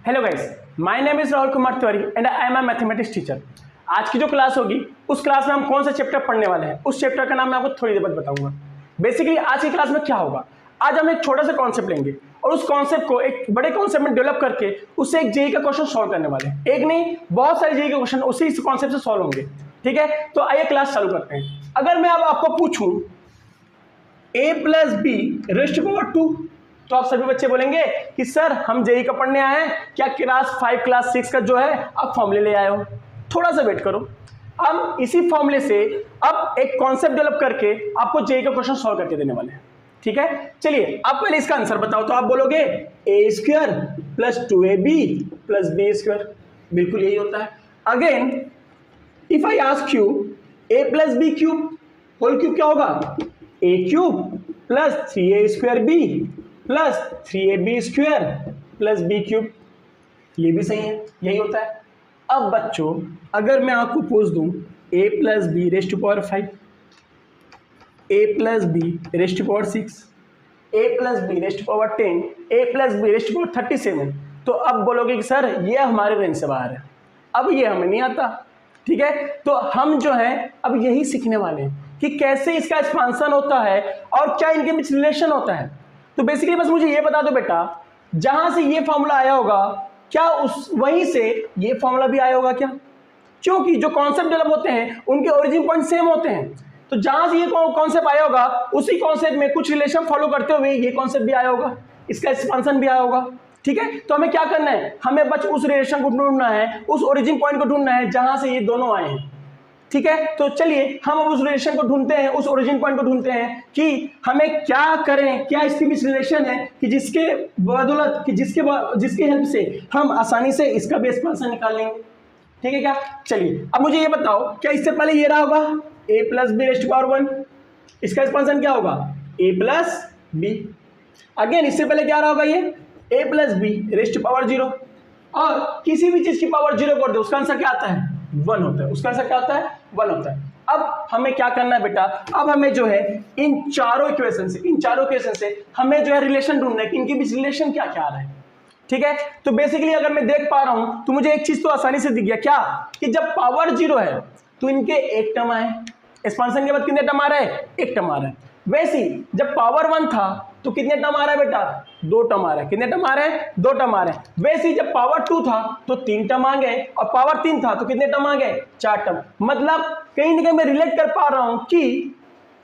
Hello guys, my name is Rahul Kumar Tiwari and I am a mathematics teacher. आज की जो class होगी उस क्लास में हम कौन सा चैप्टर पढ़ने वाले हैं, उस चैप्टर का नाम मैं आपको थोड़ी देर बाद बताऊंगा। बेसिकली आज की क्लास में क्या होगा, आज हम एक छोटा सा कॉन्सेप्ट लेंगे और उस कॉन्सेप्ट को एक बड़े कॉन्सेप्ट में डेवलप करके उससे एक जेईई का क्वेश्चन सॉल्व करने वाले हैं। एक नहीं, बहुत सारे जेईई के क्वेश्चन उसी इस कॉन्सेप्ट से सॉल्व होंगे। ठीक है, तो आइए क्लास चालू करते हैं। अगर मैं अब आपको पूछूं a plus B raised power 2, तो आप सभी बच्चे बोलेंगे कि सर हम जेईई का पढ़ने आए हैं, क्या क्लास 5 क्लास 6 का जो है आप फॉर्मूले ले आए हो। थोड़ा सा वेट करो, हम इसी फॉर्मूले से अब एक कॉन्सेप्ट डेवलप करके आपको जेईई का क्वेश्चन सॉल्व करके देने वाले हैं। ठीक है, चलिए आप पहले इसका आंसर बताओ। तो आप बोलोगे A square plus 2ab plus B square, बिल्कुल यही होता है। Again if I ask you a plus B cube whole cube क्या होगा, A cube plus 3a square B plus 3ab square plus B cube, ये भी सही है, यही होता है। अब बच्चों अगर मैं आपको पूछ दूं a plus B raised to power 5, a plus B raised to power 6, a plus B raised to power 10, a plus B raised to power 37, तो अब बोलोगे कि सर ये हमारे रेंज से बाहर है, अब ये हमें नहीं आता। ठीक है, तो हम जो है अब यही सीखने वाले हैं कि कैसे इसका एक्सपांसन होता है और क्या इनके बीच रिलेशन होता है। तो बेसिकली बस मुझे ये बता दो बेटा, जहां से ये फॉर्मूला आया होगा क्या उस वहीं से ये फॉर्मूला भी आया होगा क्या, क्योंकि जो कॉन्सेप्ट डेवलप होते हैं उनके ओरिजिन पॉइंट सेम होते हैं। तो जहां से ये कॉन्सेप्ट आया होगा उसी कॉन्सेप्ट में कुछ रिलेशन फॉलो करते हुए ये कॉन्सेप्ट भी आया होगा, इसका एक्सपांसन भी आया होगा। ठीक है, तो हमें क्या करना है, हमें बस उस रिलेशन को ढूंढना है, उस ओरिजिन पॉइंट को ढूंढना है जहां से ये दोनों आए हैं। ठीक है, तो चलिए हम अब उस रिलेशन को ढूंढते हैं, उस ओरिजिन पॉइंट को ढूंढते हैं कि हमें क्या करें, क्या इसके बीच रिलेशन है कि जिसके बदौलत कि जिसके हेल्प से हम आसानी से इसका भी एक्सपांसन निकाल लेंगे। ठीक है क्या, चलिए अब मुझे ये बताओ, क्या इससे पहले ये रहा होगा a plus B raised power 1, इसका एक्सपांसन क्या होगा a प्लस बी। अगेन इससे पहले क्या रहा होगा ये a plus B raised power 0, और किसी भी चीज की पावर 0 कर दो उसका आंसर क्या आता है 1 होता है, उसका आंसर क्या होता है 1 होता है। अब हमें क्या करना है बेटा, अब हमें जो है इन चारों इक्वेशन से हमें जो है रिलेशन ढूंढना है कि इनके बीच रिलेशन क्या क्या आ रहा है। ठीक है, तो बेसिकली अगर मैं देख पा रहा हूं तो मुझे एक चीज तो आसानी से दिख गया, क्या कि जब पावर 0 है तो इनके एक टर्म आए, एक्सपांसन के बाद कितने टर्म आ रहा है, एक टर्म आ रहा है। वैसे ही जब पावर 1 था तो कितने टर्म आ रहा है बेटा, 2 टर्म आ रहा है। कितने टर्म आ रहे हैं, 2 टर्म आ रहे हैं। वैसे ही जब पावर 2 था तो 3 टर्म आ गए, और पावर 3 था तो कितने टर्म आ गए, 4 टर्म। मतलब कहीं ना कहीं मैं रिलेट कर पा रहा हूं कि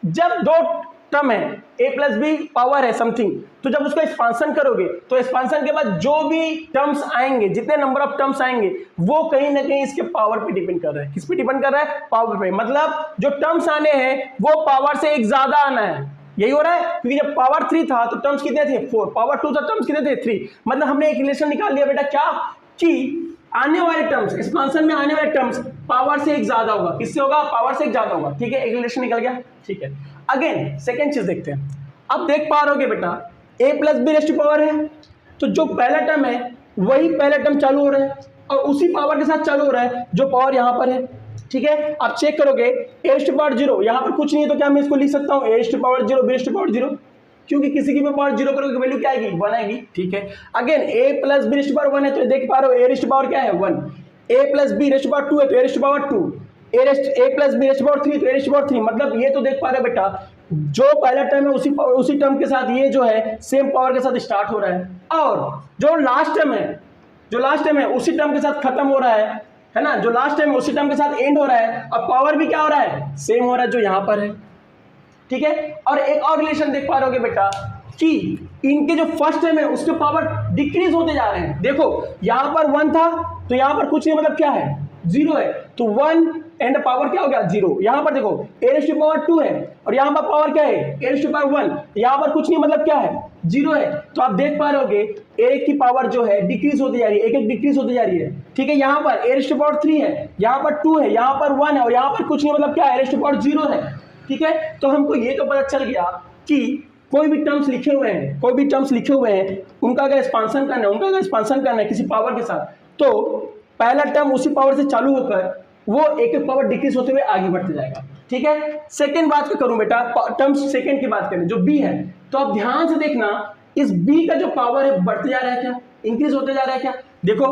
जब 2 टर्म है, a प्लस बी पावर है समथिंग, तो जब उसका एक्सपांसन करोगे तो एक्सपांसन के बाद जो भी टर्म्स आएंगे, जितने नंबर ऑफ टर्म्स आएंगे वो कहीं ना कहीं इसके पावर पे डिपेंड कर रहा है। किस पे डिपेंड कर रहा है, पावर पे। मतलब जो टर्म्स आने हैं वो पावर से एक ज्यादा आना है, यही हो रहा है। क्योंकि जब पावर 3 था तो टर्म्स कितने थे 4, पावर 2 था टर्म्स कितने थे 3। मतलब हमने एक रिलेशन निकाल लिया बेटा, क्या कि आने वाले टर्म्स, एक्सपांसन में आने वाले टर्म्स पावर से एक ज्यादा होगा। किससे होगा, पावर से एक ज्यादा होगा। ठीक है, एक रिलेशन निकल गया। ठीक है, अगेन सेकेंड चीज देखते हैं। अब देख पा रहे हो बेटा a plus B raised power है, तो जो पहला टर्म है वही पहला टर्म चालू हो रहा है और उसी पावर के साथ चालू हो रहा है जो पावर यहाँ पर है। ठीक है, आप चेक करोगे a रेस्ट पावर 0, यहाँ पर कुछ नहीं है तो क्या मैं इसको लिख सकता हूँ a raised power 0 b rest power 0, क्योंकि किसी की भी पावर 0 करोगे वैल्यू क्या आएगी, 1 आएगी। ठीक है, again a plus B raised power 1 है तो देख पा रहे हो a रेस्ट पावर क्या है 1, a plus B raised power 2 है तो a raised power 2, a plus B raised power 3 तो a रेस्ट पावर 3। मतलब ये तो देख पा रहे हो बेटा जो पहला टर्म है उसी टर्म के साथ ये जो है सेम पावर के साथ स्टार्ट हो रहा है, और जो लास्ट टर्म है उसी टर्म के साथ खत्म हो रहा है ना, जो लास्ट टर्म है उसी टर्म के साथ एंड हो रहा है, और पावर भी क्या हो रहा है, सेम हो रहा है जो यहाँ पर है। ठीक है, और एक और रिलेशन देख पा रहे हो बेटा कि इनके जो फर्स्ट टर्म है उसके पावर डिक्रीज होते जा रहे हैं। देखो यहाँ पर 1 था तो यहाँ पर कुछ नहीं, मतलब क्या है 0 है, तो 1 एंड पावर क्या हो गया 0। यहाँ पर देखो a रेस्ट पावर 2 है और यहाँ पर पावर क्या है a रेस्ट पावर 1, यहाँ पर कुछ नहीं, मतलब क्या है 0 है। तो आप देख पा रहे होगे a की पावर जो है डिक्रीज होती जा रही है, एक डिक्रीज होती जा रही है। ठीक है, यहाँ पर a रेस्ट पावर 3 है, यहाँ पर 2 है, यहाँ पर 1 है और यहाँ पर कुछ नहीं, मतलब क्या है a रेस्ट पावर 0 है। ठीक है, तो हमको ये तो पता चल गया कि कोई भी टर्म्स लिखे हुए हैं उनका अगर एक्सपांसन करना है किसी पावर के साथ, तो पहला टर्म उसी पावर से चालू होकर वो एक एक पावर डिक्रीज होते हुए आगे बढ़ते जाएगा। ठीक है, सेकंड बात क्या करूं बेटा, टर्म्स सेकंड की बात करें जो बी है, तो आप ध्यान से देखना इस बी का जो पावर है बढ़ते जा रहा है क्या, इंक्रीज होते जा रहा है क्या? देखो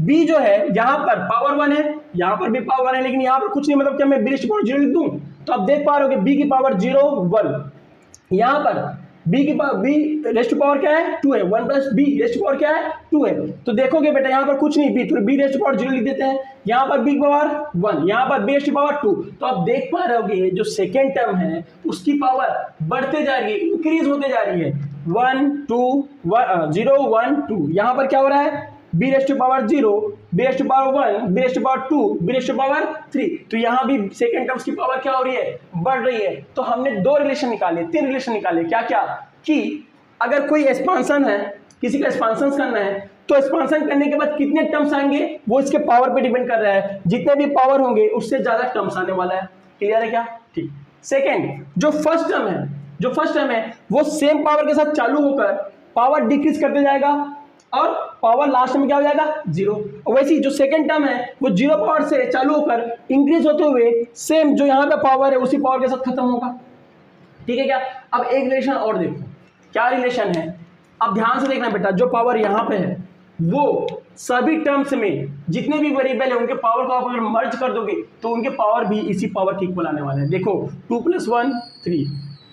b जो है यहाँ पर पावर 1 है, यहाँ पर भी पावर 1 है, लेकिन यहाँ पर कुछ नहीं, मतलब क्या मैं b रेस्ट पावर 0 लिख दूं? तो आप देख पा रहे हो कि b की पावर 0 1, यहाँ पर b की पावर b रेस्ट पावर क्या है 2 है, 1 प्लस b रेस्ट पावर क्या है 2 है। तो देखोगे बेटा यहाँ पर कुछ नहीं, b तो b रेस्ट पावर 0 लिख देते हैं, यहाँ पर b की पावर 1, यहाँ पर b रेस्ट पावर 2। तो आप देख पा रहे होगे जो सेकेंड टर्म है उसकी पावर बढ़ते जा रही है, इंक्रीज होते जा रही है, 1 2 0 1 2। यहाँ पर क्या हो रहा है b rest power 0, b rest power 1, b rest power 2, b rest power 3। तो यहाँ भी सेकेंड टर्म्स की पावर क्या हो रही है, बढ़ रही है। तो हमने 2 रिलेशन निकाले, 3 रिलेशन निकाले, क्या क्या? कि अगर कोई एक्सपांशन है, किसी का एक्सपांशन करना है, तो एक्सपांशन करने के बाद कितने टर्म्स आएंगे वो इसके पावर पे डिपेंड कर रहा है, जितने भी पावर होंगे उससे ज्यादा टर्म्स आने वाला है। क्लियर है क्या? ठीक। सेकेंड, जो फर्स्ट टर्म है वो सेम पावर के साथ चालू होकर पावर डिक्रीज करते जाएगा और पावर लास्ट में क्या हो जाएगा 0। और वैसे ही जो सेकंड टर्म है वो 0 पावर से चालू होकर इंक्रीज होते हुए सेम जो यहाँ पे पावर है उसी पावर के साथ खत्म होगा। ठीक है क्या? अब एक रिलेशन और देखो, क्या रिलेशन है, अब ध्यान से देखना बेटा। जो पावर यहाँ पे है वो सभी टर्म्स में जितने भी वेरिएबल है उनके पावर को आप अगर मर्ज कर दोगे तो उनके पावर भी इसी पावर के इक्वल आने वाले हैं। देखो 2 + 1 3,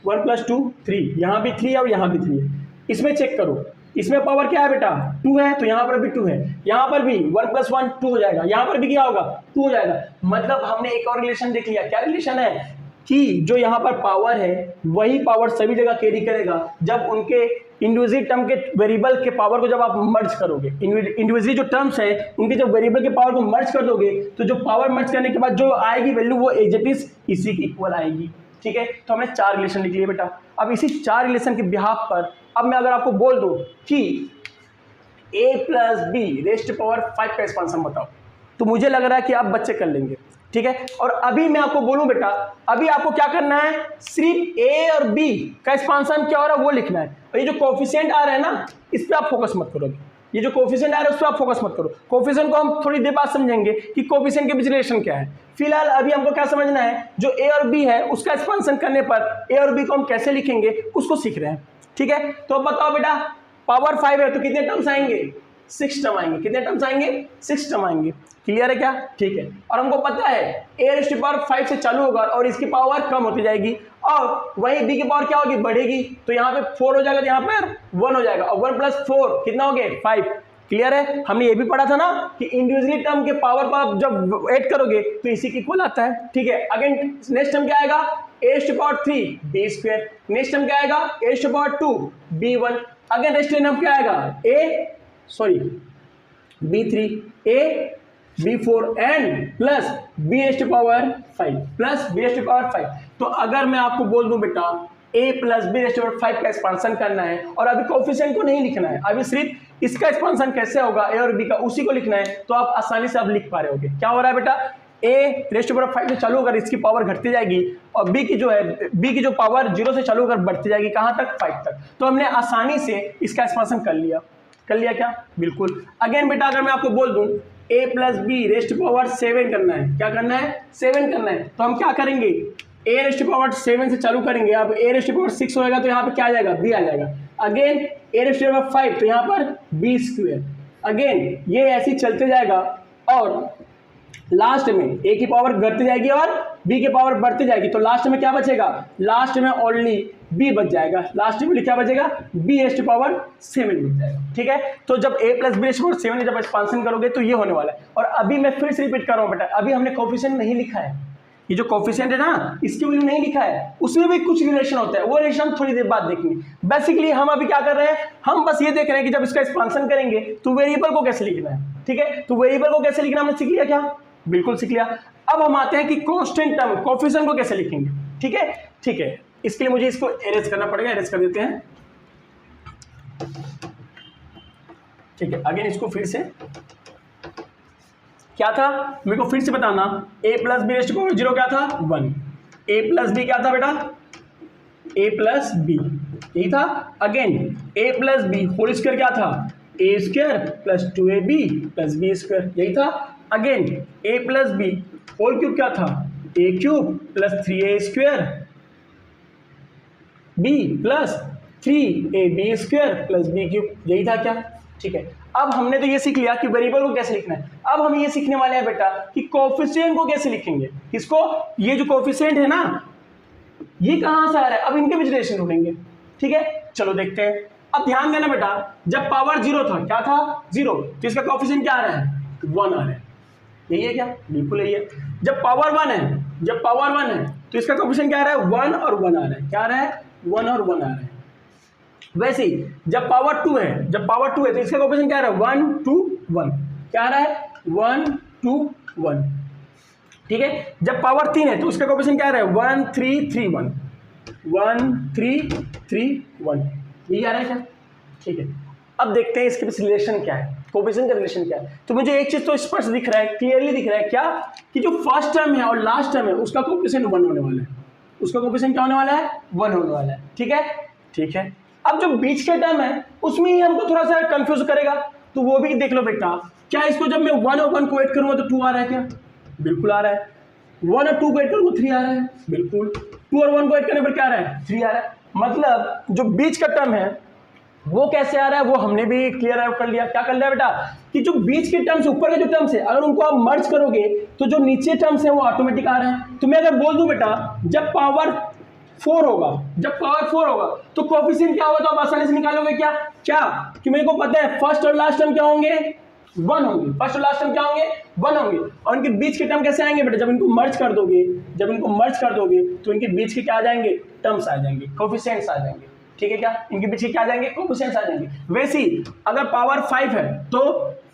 1 + 2 3, यहाँ भी 3 है और यहाँ भी 3 है। इसमें चेक करो, इसमें पावर क्या है बेटा 2 है, तो यहाँ पर भी 2 है, यहाँ पर भी 1 + 1 2 हो जाएगा, यहाँ पर भी क्या होगा 2 हो जाएगा। मतलब हमने एक और रिलेशन देख लिया। क्या रिलेशन है? कि जो यहाँ पर पावर है वही पावर सभी जगह कैरी करेगा जब उनके इंडिविजुअल टर्म के वेरिएबल के पावर को जब आप मर्ज करोगे। इंडिविजुअली जो टर्म्स है उनके जब वेरिएबल के पावर को मर्ज कर दोगे तो जो पावर मर्ज करने के बाद जो आएगी वैल्यू वो एज इट इज इसी की इक्वल आएगी। ठीक है, तो हमने 4 रिलेशन लिख लिए बेटा। अब इसी 4 रिलेशन के बिहाफ पर अब मैं अगर आपको बोल दूं कि a + b रेस्ट पावर 5 का एक्सपांशन बताओ, तो मुझे लग रहा है कि आप बच्चे कर लेंगे। ठीक है, और अभी मैं आपको बोलूं बेटा, अभी आपको क्या करना है, सिर्फ a और b का एक्सपांशन क्या हो रहा है वो लिखना है। और ये जो कोफिशिएंट आ रहा है ना इस पर आप फोकस मत करोगे, ये जो कोफिशिएंट आ रहा है उस पर आप फोकस मत करो। कोफिशिएंट को हम थोड़ी देर बाद समझेंगे कि कोफिशिएंट के बीच रिलेशन क्या है। फिलहाल अभी हमको क्या समझना है, जो a और b है उसका एक्सपांशन करने पर a और b को हम कैसे लिखेंगे उसको सीख रहे हैं। ठीक है, तो अब बताओ बेटा, पावर 5 है तो कितने टर्म्स आएंगे 6 टर्म आएंगे। कितने टर्म्स आएंगे 6 टर्म आएंगे। क्लियर है क्या? ठीक है, और हमको पता है a⁵ से चालू होगा और इसकी पावर कम होती जाएगी और वही b की पावर क्या होगी बढ़ेगी। तो यहाँ पे 4 हो जाएगा, तो यहाँ पर 1 हो जाएगा और 1 + 4 कितना हो गया 5। क्लियर है? हमने ये भी पढ़ा था ना कि इंडिविजुअली टर्म के पावर को आप जब ऐड करोगे तो इसी की इक्वल आता है। ठीक है, अगेन नेक्स्ट टर्म क्या आएगा a⁵3 b²। नेक्स्ट टर्म क्या आएगा a⁵2 b1। Again next term क्या आएगा b3 a b4 and plus b⁵5। तो अगर मैं आपको बोल दूं बेटा a + b⁵5 का एक्सपांशन करना है और अभी कोफिशिएंट को नहीं लिखना है, अभी सिर्फ इसका एक्सपांशन कैसे होगा a और b का उसी को लिखना है, तो आप आसानी से अब लिख पा रहे होगे। क्या हो रहा है बेटा, a⁵5 से चालू होकर इसकी पावर घटती जाएगी और b की जो पावर 0 से चालू होकर बढ़ती जाएगी कहां तक 5 तक। तो हमने आसानी से इसका एक्सपांशन कर लिया क्या? बिल्कुल। अगेन बेटा अगर मैं आपको बोल दूं a + b⁵7 करना है, क्या करना है 7 करना है, तो हम क्या करेंगे a⁵7 से चालू करेंगे। अब a⁵6 होएगा तो यहाँ पे क्या आ जाएगा b आ जाएगा। अगेन a⁵5 तो यहाँ पर b²। अगेन ये ऐसे ही चलते जाएगा और लास्ट में a की पावर घटती जाएगी और b की पावर बढ़ती जाएगी, तो लास्ट में क्या बचेगा, लास्ट में ओनली b बच जाएगा। लास्ट में क्या बचेगा b⁵7 बच जाएगा। ठीक है, तो जब a + b⁵7 जब एक्सपांशन करोगे तो ये होने वाला है। और अभी मैं फिर से रिपीट कर रहा हूँ बेटा, अभी हमने कोफिशिएंट नहीं लिखा है, ये जो कोफिशिएंट है ना इसकी वैल्यू नहीं लिखा है, उसमें भी कुछ रिलेशन होता है, वो रिलेशन थोड़ी देर बाद देखेंगे। बेसिकली हम अभी क्या कर रहे हैं, हम बस ये देख रहे हैं कि जब इसका एक्सपांशन करेंगे तो वेरिएबल को कैसे लिखना है। ठीक है, तो वेरिएबल को कैसे लिखना हमने सीख लिया क्या? बिल्कुल सीख लिया। अब हम आते हैं कि कांस्टेंट टर्म कोफिशिएंट को कैसे लिखेंगे। ठीक है, ठीक है, इसके लिए मुझे इसको एरेज करना पड़ेगा, एरेज कर देते हैं। ठीक है, अगेन इसको फिर से क्या था मेरे को फिर से बताना, a + b⁵0 क्या था 1, a + b क्या था बेटा a + b यही था। Again a + b whole square क्या था a² + 2ab + b² यही था। Again a + b whole cube क्या था a³ + 3a² b + 3ab² + b³ यही था क्या? ठीक है, अब हमने तो ये सीख लिया कि वेरिएबल को कैसे लिखना है। अब हम ये सीखने वाले हैं बेटा कि कोफिशिएंट को कैसे लिखेंगे। इसको, ये जो कोफिशिएंट है ना, ये कहां से आ रहा है, अब इनके बीच रिलेशन ढूंढेंगे। ठीक है, चलो देखते हैं। अब ध्यान देना बेटा, जब पावर 0 था, क्या था 0, तो इसका कोफिशिएंट क्या आ रहा है 1 आ रहा है। यही है क्या, बिल्कुल यही है। जब पावर 1 है, जब पावर 1 है तो इसका कोफिशिएंट क्या आ रहा है 1 और 1 आ रहा है। क्या आ रहा है 1 और 1 आ रहा है। वैसे ही जब पावर 2 है, जब पावर 2 है तो इसका कोफिशिएंट क्या आ रहा है 1 2 1। क्या आ रहा है 1 2 1। ठीक है, जब पावर 3 है तो उसका कोफिशिएंट क्या आ रहा है 1 3 3 1 1 3 3 1। यही आ रहा है क्या। ठीक है, अब देखते हैं इसके बीच रिलेशन क्या है, कोफिशिएंट का रिलेशन क्या है। तो मुझे एक चीज तो स्पष्ट दिख रहा है, क्लियरली दिख रहा है, क्या कि जो फर्स्ट टर्म है और लास्ट टर्म है उसका कोफिशिएंट 1 होने वाला है। उसका कोफिशिएंट क्या होने वाला है 1 होने वाला है। ठीक है, ठीक है। अब जो बीच के टर्म है उसमें ही हमको थोड़ा सा कंफ्यूज करेगा, तो वो भी देख लो बेटा। क्या इसको जब मैं 1 और 1 को ऐड करूंगा तो 2 आ रहा है क्या, बिल्कुल आ रहा है। 1 और 2 को ऐड करूंगा 3 आ रहा है, बिल्कुल। 2 और 1 को ऐड करने पर क्या आ रहा है 3 आ रहा है। मतलब जो बीच का टर्म है वो कैसे आ रहा है वो हमने भी क्लियर आउट कर लिया। क्या कर लिया बेटा कि जो बीच के टर्म्स, ऊपर के जो टर्म्स है, अगर उनको आप मर्ज करोगे तो जो नीचे टर्म्स है वो ऑटोमेटिक आ रहे हैं। तो मैं अगर बोल दूं बेटा जब पावर 4 होगा, जब पावर 4 होगा तो कोफिशिएंट क्या होगा, तो आप आसानी से निकालोगे। क्या क्या कि मेरे को पता है फर्स्ट और लास्ट टर्म क्या होंगे 1 होंगे, फर्स्ट और लास्ट टर्म क्या होंगे 1 होंगे। और इनके बीच के टर्म कैसे आएंगे बेटा, जब इनको मर्ज कर दोगे, जब इनको मर्ज कर दोगे तो इनके बीच के क्या आ जाएंगे टर्म्स आ जाएंगे, कोफिशिएंट्स आ जाएंगे। ठीक है, क्या इनके पीछे क्या आ जाएंगे कोफिशिएंट्स आ जाएंगे। वैसे ही अगर पावर 5 है तो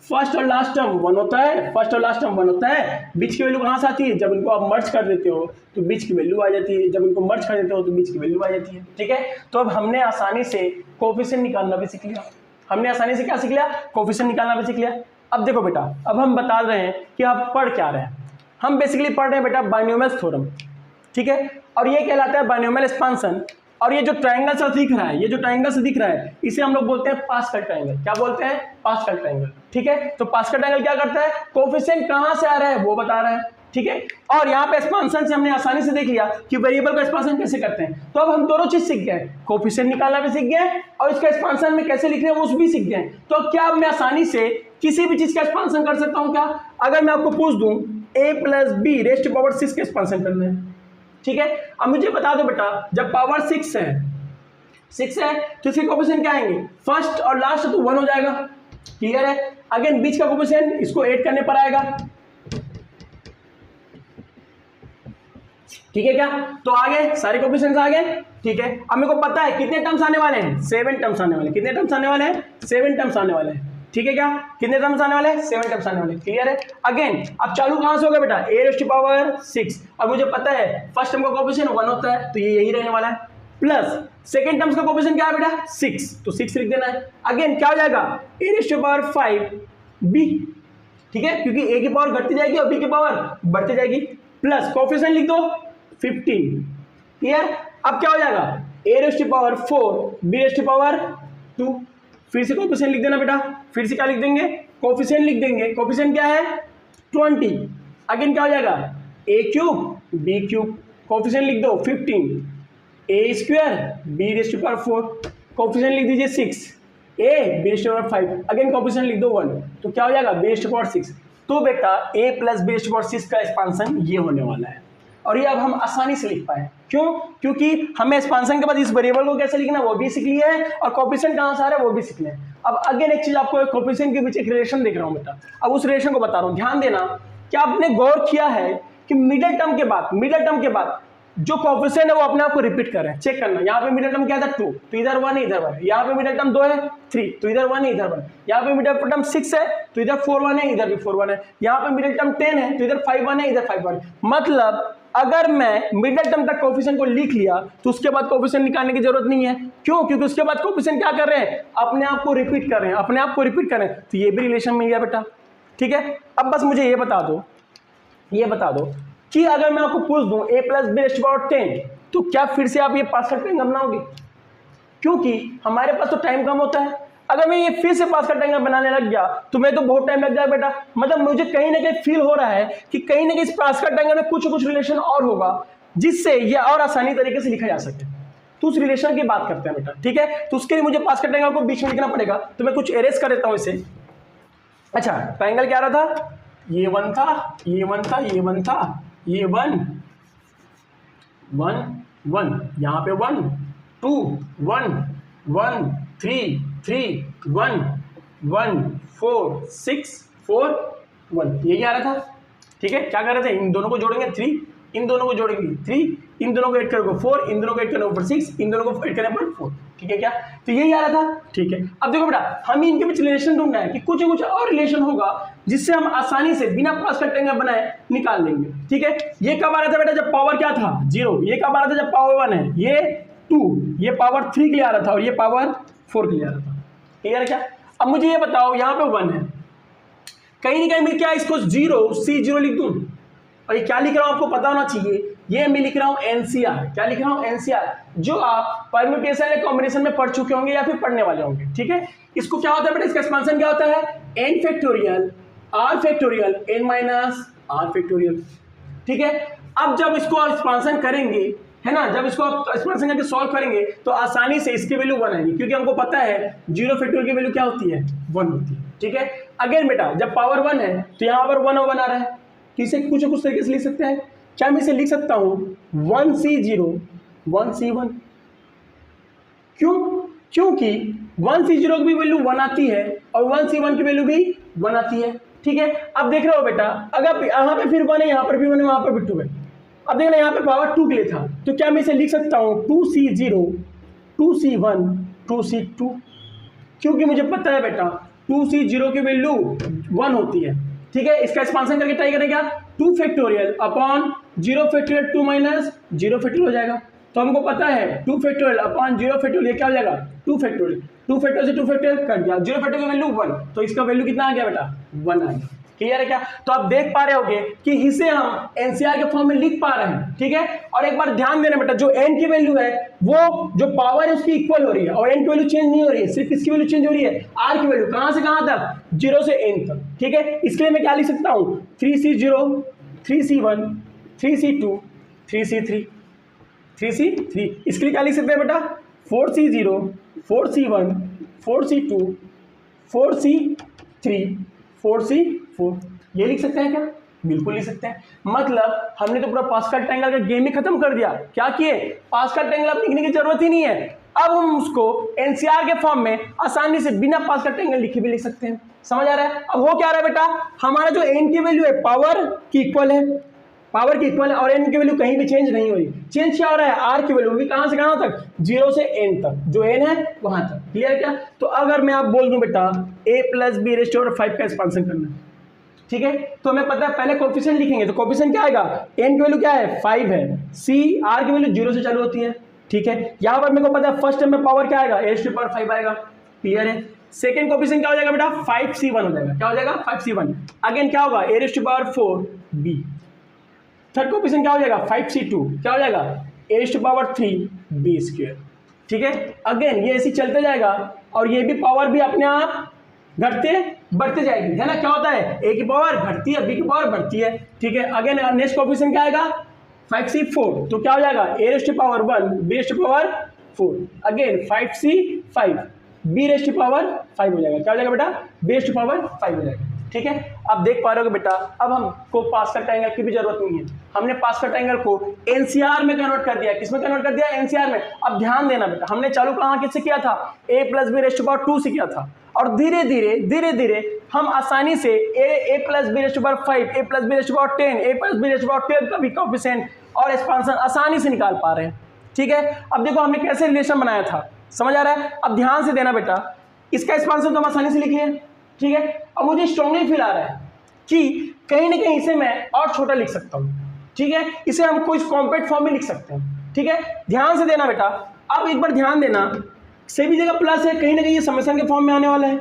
फर्स्ट और लास्ट टर्म 1 होता है, फर्स्ट और लास्ट टर्म 1 होता है। बीच की वैल्यू कहां से आती है, जब इनको आप मर्ज कर देते हो तो बीच की वैल्यू आ जाती है, जब इनको मर्ज कर देते हो तो बीच की वैल्यू आ जाती है। ठीक है, तो अब हमने आसानी से कोफिशिएंट निकालना भी सीख लिया। हमने आसानी से क्या सीख लिया, कोफिशिएंट निकालना भी सीख लिया। अब देखो बेटा, अब हम बता रहे हैं कि आप पढ़ क्या रहे हैं। हम बेसिकली पढ़ रहे हैं बेटा बायनोमियल्स थ्योरम। ठीक है, और ये कहलाता है बायनोमियल एक्सपांशन। और ये जो ट्रायंगल सा दिख रहा है, ये जो ट्रायंगल से दिख रहा है इसे हम लोग बोलते हैं पास्कल ट्रायंगल। क्या बोलते हैं, पास्कल ट्रायंगल। ठीक है, तो पास्कल ट्रायंगल क्या करता है, कोफिशिएंट कहां से आ रहा है वो बता रहा है। ठीक है, और यहाँ पे एक्सपांशन से हमने आसानी से देख लिया कि वेरिएबल का एक्सपांशन कैसे करते हैं। तो अब हम दोनों चीज सीख गए, कोफिशिएंट निकालना भी सीख गए और इसका एक्सपांशन में कैसे लिखना है वो भी सीख गए। तो क्या अब मैं आसानी से किसी भी चीज का एक्सपांशन कर सकता हूँ क्या। अगर मैं आपको पूछ दूं a + b raise to power 6 का एक्सपांशन करना है। ठीक है, अब मुझे बता दो बेटा जब पावर 6 है तो इसके कोफिशिएंट क्या आएंगे, फर्स्ट और लास्ट तो 1 हो जाएगा। क्लियर है। अगेन बीच का कोफिशिएंट इसको ऐड करने पर आएगा। ठीक है, क्या तो आ गए सारे कोफिशिएंट्स आ गए। ठीक है, अब मेरे को पता है कितने टर्म्स आने वाले हैं, 7 टर्म्स आने वाले हैं। कितने टर्म्स आने वाले हैं, 7 टर्म्स आने वाले हैं। ठीक है, क्या कितने टर्म्स आने वाले हैं, 7 टर्म्स आने वाले। क्लियर है। अगेन अब चालू कहां से होगा बेटा, a⁻6। अब मुझे पता है फर्स्ट टर्म का कोफिशिएंट 1 होता है तो ये यही रहने वाला है, प्लस सेकंड टर्म्स का कोफिशिएंट क्या है बेटा 6, तो 6 लिख देना है। अगेन क्या हो जाएगा a⁻5b। ठीक है, क्योंकि a की पावर घटती जाएगी और b की पावर बढ़ती जाएगी, प्लस कोफिशिएंट लिख दो 15। क्लियर। अब क्या हो जाएगा a⁻4 b⁻2। फिर से कोफिशिएंट लिख देना बेटा, फिर से क्या लिख देंगे, कोफिशिएंट लिख देंगे। कोफिशिएंट क्या है 20। अगेन क्या हो जाएगा a³ b³। कोफिशिएंट लिख दो 15, a² b⁻4। कोफिशिएंट लिख दीजिए 6, a b⁻5। अगेन कोफिशिएंट लिख दो 1, तो क्या हो जाएगा b⁻6। तो बेटा a + b⁻6 का एक्सपांशन ये होने वाला है। और ये अब हम आसानी से लिख पाए, क्यों, क्योंकि हमें एक्सपांशन के बाद इस वेरिएबल को कैसे लिखना वो भी सीख लिया है और कोफिशिएंट कहां से आ रहा है वो भी सीख लिया है। अब अगेन एक चीज आपको कोफिशिएंट के बीच एक रिलेशन देख रहा हूं बेटा, अब उस रिलेशन को बता रहा हूं। ध्यान देना, क्या आपने गौर किया है कि मिडिल टर्म के बाद जो कोफिशिएंट है वो अपने आप को रिपीट कर रहे हैं। चेक करना, यहाँ पे मिडिल टर्म क्या था 2, तो इधर 1 है इधर 1 है। यहाँ पे मिडिल टर्म 2 है 3, तो इधर 1 है इधर 1 है। यहाँ पे मिडिल टर्म 6 है तो इधर 4 1 है इधर भी 4 1 है। यहाँ पे मिडिल टर्म 10 है तो इधर 5 1 है इधर 5 1 है। मतलब अगर मैं मिडिल टर्म तक कोफिशिएंट को लिख लिया तो उसके बाद कोफिशिएंट निकालने की जरूरत नहीं है। क्यों, क्योंकि उसके बाद कोफिशिएंट क्या कर रहे हैं, अपने आप को रिपीट कर रहे हैं, अपने आप को रिपीट कर रहे हैं। तो ये भी रिलेशन मिल गया बेटा। ठीक है, अब बस मुझे ये बता दो कि अगर मैं आपको पूछ दूं a + b⁻10 तो क्या फिर से आप ये पास्कल ट्रायंगल बनाओगे, क्योंकि हमारे पास तो टाइम कम होता है। अगर मैं ये फिर से पास्कल ट्रायंगल बनाने लग गया तो मैं तो बहुत टाइम लग जाएगा बेटा। मतलब मुझे कहीं ना कहीं फील हो रहा है कि कहीं ना कहीं इस पास्कल ट्रायंगल में कुछ रिलेशन और होगा जिससे ये और आसानी तरीके से लिखा जा सके। तो उस रिलेशन की बात करते हैं बेटा, ठीक है। तो उसके लिए मुझे पास का ट्रायंगल को बीच में लिखना पड़ेगा, तो मैं कुछ एरेस कर देता हूं इसे। अच्छा, ट्रायंगल क्या रहा था, ये 1 था, ये 1 था, ये 1 था, ये 1 1 1, यहाँ पे 1 2 1 1 3 3 1 1 4 6 4 1, यही आ रहा था, ठीक है। क्या कर रहे थे, इन दोनों को जोड़ेंगे 3, इन दोनों को जोड़ेंगे 3, इन दोनों को ऐड करोगे 4, इन दोनों को ऐड करने पर 6, इन दोनों को ऐड करने पर 4, ठीक है क्या। तो यही आ रहा था, ठीक है। अब देखो बेटा, हमें इनके बीच रिलेशन ढूंढना है कि कुछ न कुछ और रिलेशन होगा जिससे हम आसानी से बिना पास का ट्रायंगल बनाए निकाल लेंगे, ठीक है। ये कब आ रहा था बेटा, जब पावर क्या था 0, ये कब आ रहा था, जब पावर 1 है, ये 2, ये पावर 3 के लिए आ रहा था और ये पावर 4 के लिए आ रहा था, क्लियर है क्या। अब मुझे ये बताओ, यहाँ पे 1 है, कहीं ना कहीं मैं क्या इसको 0 लिख दूं, और ये क्या लिख रहा हूं आपको पता होना चाहिए, ये मैं लिख रहा हूं एनसीआर। क्या लिख रहा हूं, एनसीआर, जो आप परम्यूटेशन या कॉम्बिनेशन में पढ़ चुके होंगे या फिर पढ़ने वाले होंगे, ठीक है। इसको क्या होता है बेटा, इसका एक्सपेंशन क्या होता है, n factorial r factorial n minus r factorial, ठीक है। अब जब इसको एक्सपेंशन करेंगे, है ना, जब इसको एक्सपेंशन करके सॉल्व करेंगे तो आसानी से इसकी वैल्यू 1 आएगी, क्योंकि हमको पता है 0 फैक्टोरियल की वैल्यू क्या होती है, 1 होती है, ठीक है। अगेन बेटा, जब पावर 1 है तो यहाँ पर 1 आ रहा है, तो इसे कुछ कुछ तरीके से लिख सकते हैं। क्या मैं इसे लिख सकता हूं 1C0 1C1, क्यों, क्योंकि 1C0 की भी वैल्यू 1 आती है और 1C1 की वैल्यू भी 1 आती है, ठीक है। अब देख रहे हो बेटा, अगर यहाँ पे फिर 1 है, यहाँ पर भी 1 है, वहां पर भी 2 है। अब देखना, यहाँ पे पावर 2 के लिए था, तो क्या मैं इसे लिख सकता हूँ 2C0 2C1 2C2, क्योंकि मुझे पता है बेटा 2C0 की वैल्यू 1 होती है, ठीक है। इसका एक्सपांशन करके ट्राई करेंगे, 2 factorial upon 0 factorial 2 minus 0 factorial हो जाएगा। तो हमको पता है 2 फैक्टोरियल अपॉन 0 फैक्टोरियल, ये क्या हो जाएगा 2 फैक्टोरियल, 2 फैक्टोरियल से 2 फैक्टोरियल कट गया, 0 फैक्टोरियल की वैल्यू 1, तो इसका वैल्यू कितना आ गया बेटा 1 आ गया, क्लियर है क्या। तो आप देख पा रहे होगे कि इसे हम एनसीआर के फॉर्म में लिख पा रहे हैं, ठीक है। और एक बार ध्यान देना बेटा, जो एन की वैल्यू है वो जो पावर है उसकी इक्वल हो रही है, और एन की वैल्यू चेंज नहीं हो रही है, सिर्फ इसकी वैल्यू चेंज हो रही है, आर की वैल्यू कहां से कहां तक, 0 से n तक, ठीक है। इसके लिए मैं क्या लिख सकता हूं 3C0 3C1 3C2 3C3 3C3, इसके लिए क्या लिख सकते हैं बेटा 4C0 4C1 4C2 4C3 4C4, ये लिख सकते हैं क्या, बिल्कुल लिख सकते हैं। मतलब हमने तो पूरा पास्कल ट्रायंगल का गेम ही खत्म कर दिया। क्या किए, पास्कल ट्रायंगल अब लिखने की जरूरत ही नहीं है, अब हम उसको एनसीआर के फॉर्म में आसानी से बिना पास्कल ट्रायंगल लिखे भी लिख सकते हैं। समझ आ रहा है। अब हो क्या रहा है बेटा, हमारा जो एन की वैल्यू है पावर की इक्वल है, पावर की इक्वल है, और एन की वैल्यू कहीं भी चेंज नहीं हो रही। चेंज क्या हो रहा है, आर की वैल्यू भी कहां से कहां तक, 0 से n तक, जो n है वहां तक, क्लियर है क्या। तो अगर मैं आप बोल दूं बेटा a plus B raise to power 5 का एक्सपेंशन करना है, ठीक है, तो हमें पता है पहले कोएफिशिएंट लिखेंगे, तो कोएफिशिएंट क्या आएगा, n की वैल्यू क्या है 5 है, c r की वैल्यू 0 से चालू होती है, ठीक है। यहां पर मेरे को पता है फर्स्ट टर्म में पावर क्या आएगा, a रेज़ टू पावर 5 आएगा, क्लियर है। सेकंड कोएफिशिएंट क्या हो जाएगा बेटा 5c1 हो जाएगा, क्या हो जाएगा 5c1, अगेन क्या होगा a raise to power 4 b, third coefficient क्या हो जाएगा 5c2, क्या हो जाएगा a raise to power 3 b square, ठीक है। अगेन ये ऐसे चलते जाएगा और ये भी पावर भी अपने आप घटते बढ़ते जाएगी, है ना। क्या होता है, a की पावर घटती है, b की पावर बढ़ती है, ठीक है। अगेन नेक्स्ट कोएफिशिएंट क्या आएगा 5c4, तो क्या हो जाएगा a raise to power 1 b raise to power 4, again 5c5 b raise to power 5 हो जाएगा, क्या हो जाएगा बेटा b रेज़ टू पावर 5 हो जाएगा, ठीक है। अब देख पा रहे हो बेटा, अब हमको पास्कल ट्रायंगल की भी जरूरत नहीं है, हमने पास्कल ट्रायंगल को एनसीआर में कन्वर्ट कर दिया। किसमें कन्वर्ट कर दिया, एनसीआर में। अब ध्यान देना बेटा, हमने चालू कहां किससे किया था, a plus B raise to power 2 से किया था, और धीरे धीरे हम आसानी से a plus B raise to power 5 a plus B raise to power 10 a plus B raise to power 12 का भी कोएफिशिएंट और एक्सपेंशन आसानी से निकाल पा रहे हैं, ठीक है। अब देखो हमने कैसे रिलेशन बनाया था, समझ आ रहा है। अब ध्यान से देना बेटा, इसका एक्सपेंशन तो हम आसानी से लिख लिए, ठीक है। अब मुझे स्ट्रांगली फील आ रहा है कि कहीं ना कहीं इसे मैं और छोटा लिख सकता हूं, ठीक है। इसे हम कोई कॉम्पैक्ट फॉर्म में लिख सकते हैं, ठीक है। ध्यान से देना बेटा, अब एक बार ध्यान देना, सभी जगह प्लस है, कहीं ना कहीं ये समेशन के फॉर्म में आने वाला है,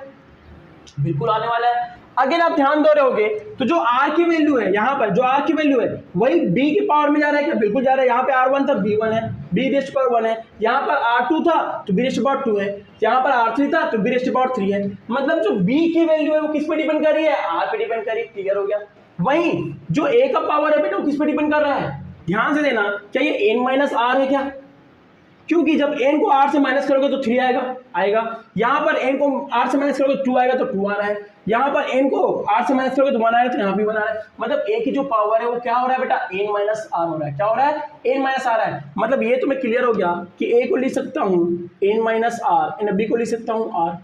बिल्कुल आने वाला है। अगर आप ध्यान दे रहे होगे तो जो r की वैल्यू है, यहाँ पर जो r की वैल्यू है वही b की पावर में जा रहा है क्या, बिल्कुल जा रहा है। यहाँ पे r1 था b1 है, b रेज़ टू पावर 1 है, यहाँ पर r2 था तो b रेज़ टू पावर 2 है, यहाँ पर r3 था तो b रेज़ टू पावर 3 है। मतलब जो b की वैल्यू है वो किस पे डिपेंड कर रही है, r पे डिपेंड कर रही है, क्लियर हो गया। वहीं जो a का पावर है बेटा वो किस पे डिपेंड कर रहा है, ध्यान से देना, क्या ये n माइनस r है क्या, क्योंकि जब n को r से माइनस करोगे तो 3 आएगा। यहाँ पर n को r से माइनस करोगे 2 आएगा, तो 2 आ रहा है। यहाँ पर n को r से माइनस करोगे तो 1 आएगा, तो यहाँ भी 1 आ रहा है। मतलब a की जो पावर है वो क्या हो रहा है बेटा, n माइनस r हो रहा है। क्या हो रहा है, n माइनस r है। मतलब ये तो मैं क्लियर हो गया कि a को लिख सकता हूँ n minus r, and b को लिख सकता हूँ r।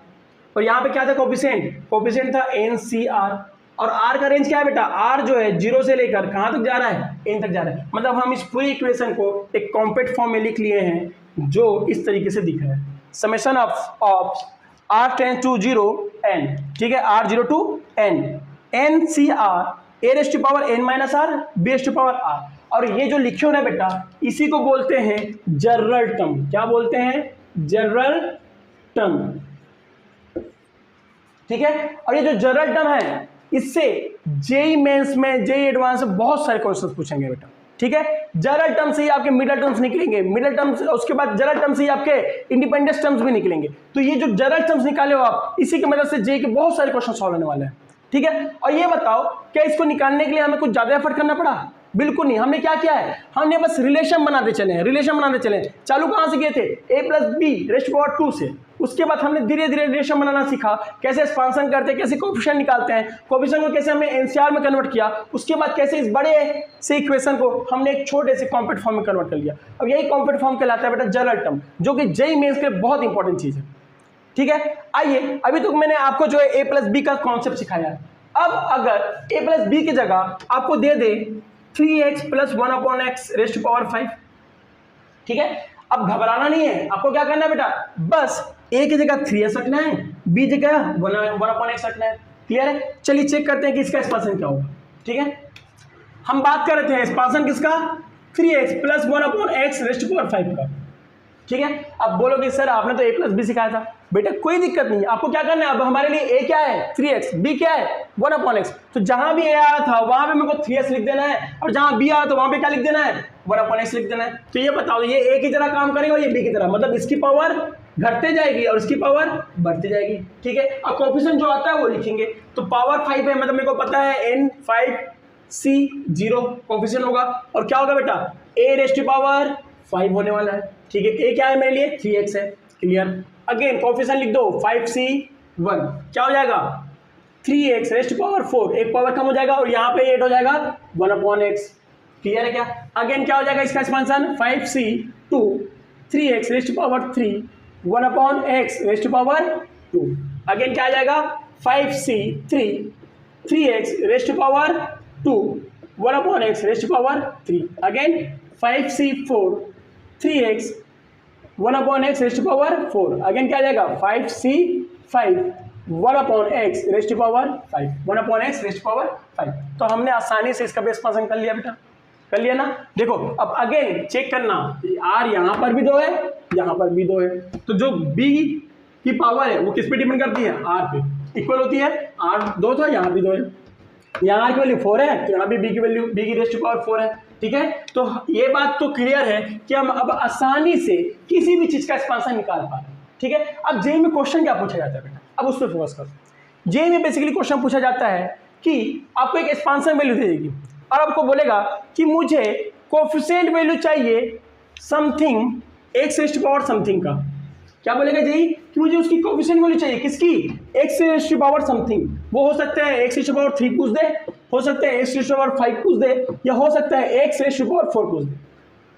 और यहाँ पे क्या था, कोफिशिएंट था NCR। और r का रेंज क्या है बेटा, r जो है 0 से लेकर कहाँ तक जा रहा है, n तक जा रहा है। मतलब हम इस पूरी इक्वेशन को एक कॉम्पैक्ट फॉर्म में लिख लिए हैं जो इस तरीके से दिख रहा है, summation of r tends to 0 n, ठीक है, r 0 to n, NCR a raise to power n minus r b raise to power r। और ये जो लिखे हो ना बेटा, इसी को बोलते हैं जनरल टर्म। क्या बोलते हैं, जनरल टर्म, ठीक है। और ये जो जनरल टर्म है, इससे जेईई मेंस में, जेईई एडवांस में बहुत सारे क्वेश्चंस पूछेंगे बेटा, ठीक है। जनरल टर्म से ही आपके मिडल टर्म्स निकलेंगे, मिडल टर्म्स, उसके बाद जनरल टर्म से ही आपके इंडिपेंडेंस टर्म्स भी निकलेंगे। तो ये जो जनरल टर्म्स निकाले हो आप, इसी की मदद से जेईई के बहुत सारे क्वेश्चन सॉल्व होने वाले हैं, ठीक है। और ये बताओ, क्या इसको निकालने के लिए हमें कुछ ज्यादा एफर्ट करना पड़ा? बिल्कुल नहीं। हमने क्या किया है, हमने बस रिलेशन बनाते चले हैं। चालू कहां से किए थे, a plus B raise to power 2 से। उसके बाद हमने धीरे धीरे रिलेशन बनाना सीखा, कैसे एक्सपांशन करते हैं, कैसे कोफिशिएंट निकालते हैं, कोफिशिएंट को कैसे हमने एनसीआर में कन्वर्ट किया, उसके बाद कैसे इस बड़े से इक्वेशन को हमने एक छोटे से कॉम्पैक्ट फॉर्म में कन्वर्ट कर लिया। अब यही कॉम्पैक्ट फॉर्म कहलाता है बेटा जनरल टर्म, जो कि जेईई मेंस के लिए बहुत इंपॉर्टेंट चीज है, ठीक है। आइए, अभी तक मैंने आपको जो है a प्लस बी का कॉन्सेप्ट सिखाया है। अब अगर a प्लस बी की जगह आपको दे दे 3x plus 1/x raise to power 5, ठीक है। अब घबराना नहीं है, आपको क्या करना है बेटा, बस a की जगह 3x रखना है, b जगह 1/x रखना है। क्लियर है? चलिए चेक करते हैं कि इसका एक्सपांशन क्या होगा, ठीक है। हम बात कर रहे थे एक्सपांशन किसका, 3x plus 1/x raise to power 5 का, ठीक है। अब बोलोगे सर आपने तो a प्लस बी सिखाया था। बेटा कोई दिक्कत नहीं, आपको क्या करना है, अब हमारे लिए a क्या है 3x, b क्या है 1/x। तो जहां भी a आया था वहां पे मेरे को 3x लिख देना है, और जहां b आया तो वहां पे क्या लिख देना है, 1/x लिख देना है। तो ये बताओ, ये a की तरह काम करेगा और ये b की तरह, मतलब इसकी पावर घटते जाएगी और इसकी पावर बढ़ती जाएगी, ठीक है। अब कोफिशिएंट जो आता है वो लिखेंगे। तो पावर 5 है, मतलब मेरे को पता है n5c0 कोफिशिएंट होगा। और क्या होगा बेटा, a रेज़ टू पावर 5 होने वाला है, ठीक है। a क्या है मेरे लिए, 3x है। क्लियर? अगेन कोफिशिएंट लिख दो 5c1, क्या हो जाएगा 3x रेज़ टू पावर 4, एक पावर कम हो जाएगा और यहाँ पे 8 हो जाएगा 1/x। क्लियर है क्या? अगेन क्या हो जाएगा इसका expansion, 5c2 3x raise to power 3 1/x raise to power 2। Again क्या आ जाएगा, 5c3 3x raise to power 2 1/x raise to power 3। Again 5c4 3x 1/x raise to power 4। Again क्या आ जाएगा, 5c5 1/x raise to power 5, 1/x raise to power 5। तो हमने आसानी से इसका भी एक्सपांशन कर लिया बेटा, कर लिया ना। देखो अब अगेन चेक करना, r यहाँ पर भी 2 है, यहाँ पर भी 2 है, तो जो b की पावर है वो किस पे डिपेंड करती है, r पे। इक्वल होती है, r 2 था, यहाँ भी 2 है, यहाँ r की वैल्यू 4 है, तो यहाँ भी b की वैल्यू, b की रेज़ टू पावर 4 है, ठीक है। तो ये बात तो क्लियर है कि हम अब आसानी से किसी भी चीज का एक्सपांशन निकाल पा रहे हैं, ठीक है। अब जेईई में क्वेश्चन क्या पूछा जाता है बेटा, अब उस पर फोकस करो। जेईई में बेसिकली क्वेश्चन पूछा जाता है कि आपको एक एक्सपांशन वैल्यू दे देगी और आपको बोलेगा कि मुझे कोफिशिएंट वैल्यू चाहिए something x raise to power something का। क्या बोलेगा जेईई कि मुझे उसकी कोफिशिएंट वैल्यू चाहिए, किसकी, x raise to power something. वो हो सकता है x रेज़ टू पावर 3 पूछ दे, हो सकता है x रेज़ टू पावर 5 पूछ दे, या हो सकता है x रेज़ टू पावर 4 पूछ दे।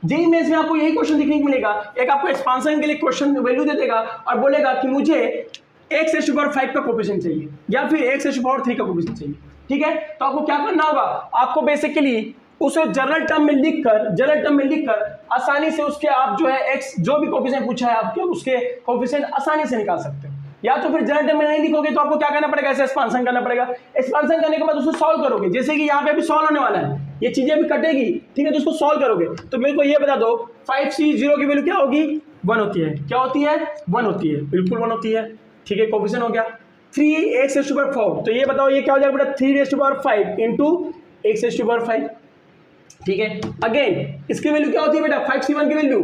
जेईई मेंस में आपको यही क्वेश्चन देखने को मिलेगा, एक आपको एक्सपांशन के लिए क्वेश्चन वैल्यू दे देगा और बोलेगा कि मुझे x रेज़ टू पावर 5 का कोफिशिएंट चाहिए या फिर x रेज़ टू पावर 3 का कोफिशिएंट चाहिए, ठीक है। तो आपको क्या करना होगा, आपको बेसिकली उसे जनरल टर्म में लिखकर आसानी से उसके आप जो है x जो भी कोफिशिएंट पूछा है आपके, उसके कोफिशिएंट आसानी से निकाल सकते हो। या तो फिर जनरल टर्म में नहीं लिखोगे तो आपको क्या करना पड़ेगा, ऐसे एक्सपांशन करना पड़ेगा। एक्सपांशन करने के बाद उसको सॉल्व करोगे, जैसे कि यहाँ पे भी सॉल्व होने वाला है, ये चीजें भी कटेगी, ठीक है। तो उसको सॉल्व करोगे तो मेरे को ये बता दो 5c0 की वैल्यू क्या होगी, 1 होती है। क्या होती है, 1 होती है, बिल्कुल 1 होती है, ठीक है। कोफिशिएंट हो गया 3x रेज़ टू पावर 4, तो ये बताओ ये क्या हो जाएगा बेटा, 3 raise to power 5 into x raise to power 5, ठीक है। अगेन इसकी वैल्यू क्या होती है बेटा, 5c1 की वैल्यू